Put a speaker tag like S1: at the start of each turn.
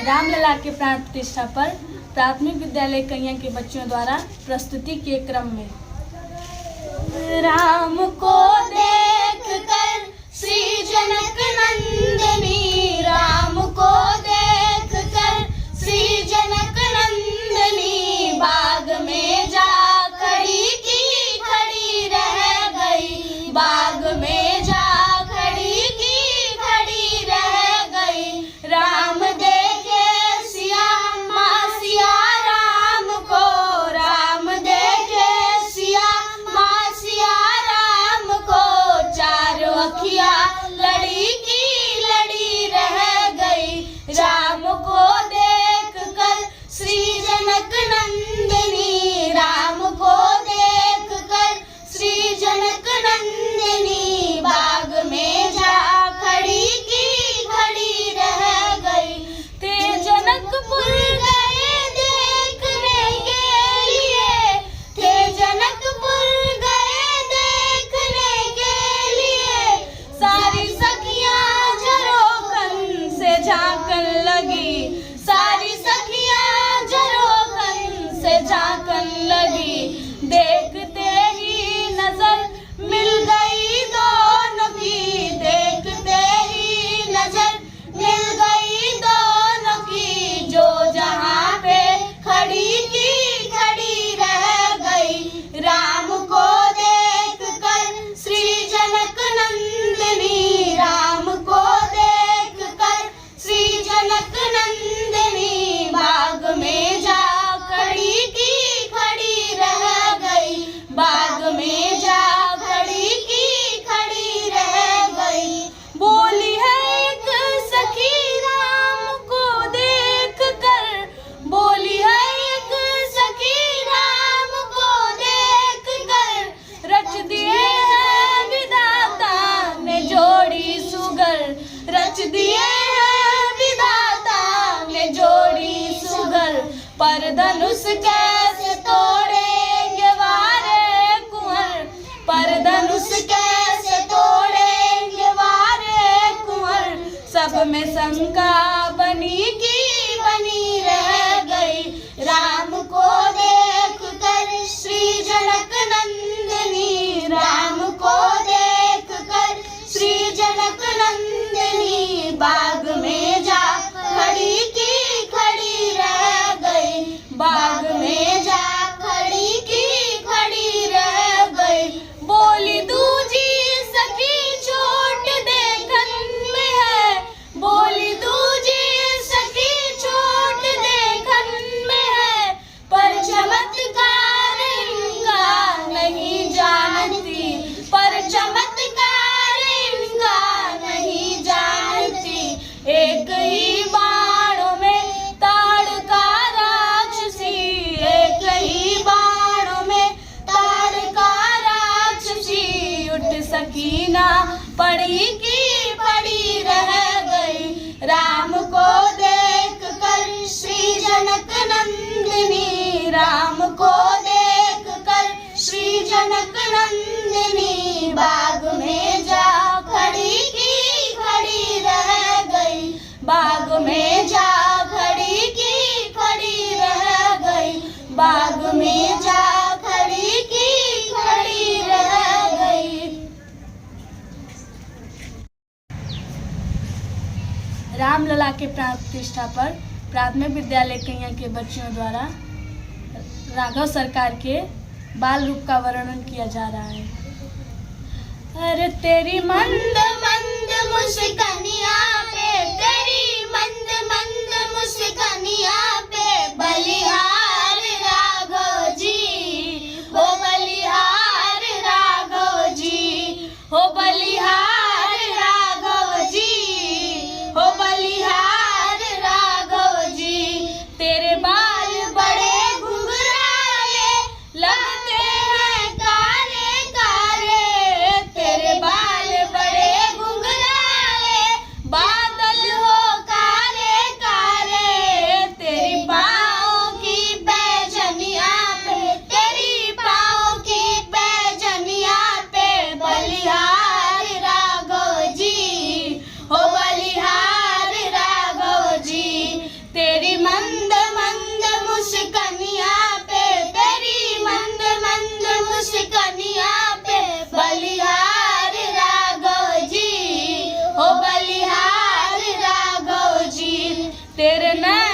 S1: रामलला के प्राण प्रतिष्ठा पर प्राथमिक विद्यालय कैया के बच्चों द्वारा प्रस्तुति के क्रम में
S2: राम को देख कर श्री जनक नंदनी, राम को देख कर श्री जनक नंदनी, बाग में जा खड़ी की खड़ी रह गई, बाग में जा खड़ी की खड़ी रह गई। राम देखे सिया माँ सिया राम को, राम देखे सिया माँ सिया राम को, चारों अखियाँ लड़ी की लड़ी रह गई। राम को देख कर श्री जनक नंदिनी, राम को देख कर श्री जनक नंदिनी, बाग में जा खड़ी की खड़ी रह गई। ते जनकपुर गए देखने के लिए, थे जनकपुर गए देखने के लिए, सारी सखियां झरोखन से झांकन लगी, सारी सखियां झरोखन से झांकन लगी। देखते ही नजर मिल गई दोनों की, देखते ही नजर मिल गई दोनों की, जो जहां पे खड़ी की खड़ी रह गई। राम को देख कर श्री जनक नंदिनी, राम को देख कर श्री जनक नंदिनी, बाग में जा खड़ी की खड़ी रह गई, बाग में जा खड़ी की खड़ी रह गई। बोली है एक सखी राम को देख कर, बोली है एक सखी राम को देख कर, रच दिए हैं विधाता ने जोड़ी सुगर, रच दिए हैं विधाता ने जोड़ी सुगर। पर धनुष कैसे तोड़ेंगे वारे कुंवर, पर धनुष कैसे तोड़ेंगे वारे कुंवर, सब में शंका बनी की बनी रह गई। राम को देख कर श्री जनक नंदिनी, राम को देख कर श्री जनक नंदिनी, बाग में जा खड़ी की खड़ी रह गई, बाग में जा खड़ी की खड़ी रह गई। बोली दूजी सखी चोट देखन में है, बोली दूजी सखी चोट देखन में है, पर चमत्कार इनका नहीं जानती, पर चमत्कार इनका नहीं जानती। एक ही बाणों में ताड़का राक्षसी, एक ही बाणों में ताड़का राक्षसी, उठ सकी ना पड़ी की पड़ी रह गई। राम को देख कर श्री जनक नंदिनी, राम को देख कर श्री जनक नंदिनी, बाग में जा खड़ी की खड़ी रह गई, बाग में जा खड़ी की खड़ी रह गई, बाग में जा खड़ी की खड़ी रह गई।
S1: रामलला के प्राण प्रतिष्ठा पर प्राथमिक विद्यालय कैया के बच्चों द्वारा राघव सरकार के बाल रूप का वर्णन किया जा रहा है।
S2: अरे तेरी मंद मंद मुस्कानिया पे, तेरी मंद मंद मुस्कानिया पे, बलिहार राघव जी, हो बलिहार राघव जी, हो बलिहार राघव जी, हो बलिहार राघव जी। तेरे बाल बड़े घुंघराले लगते हैं काले काले, तेरे बाल बड़े घुंघराले, बादल
S1: तेरे नैन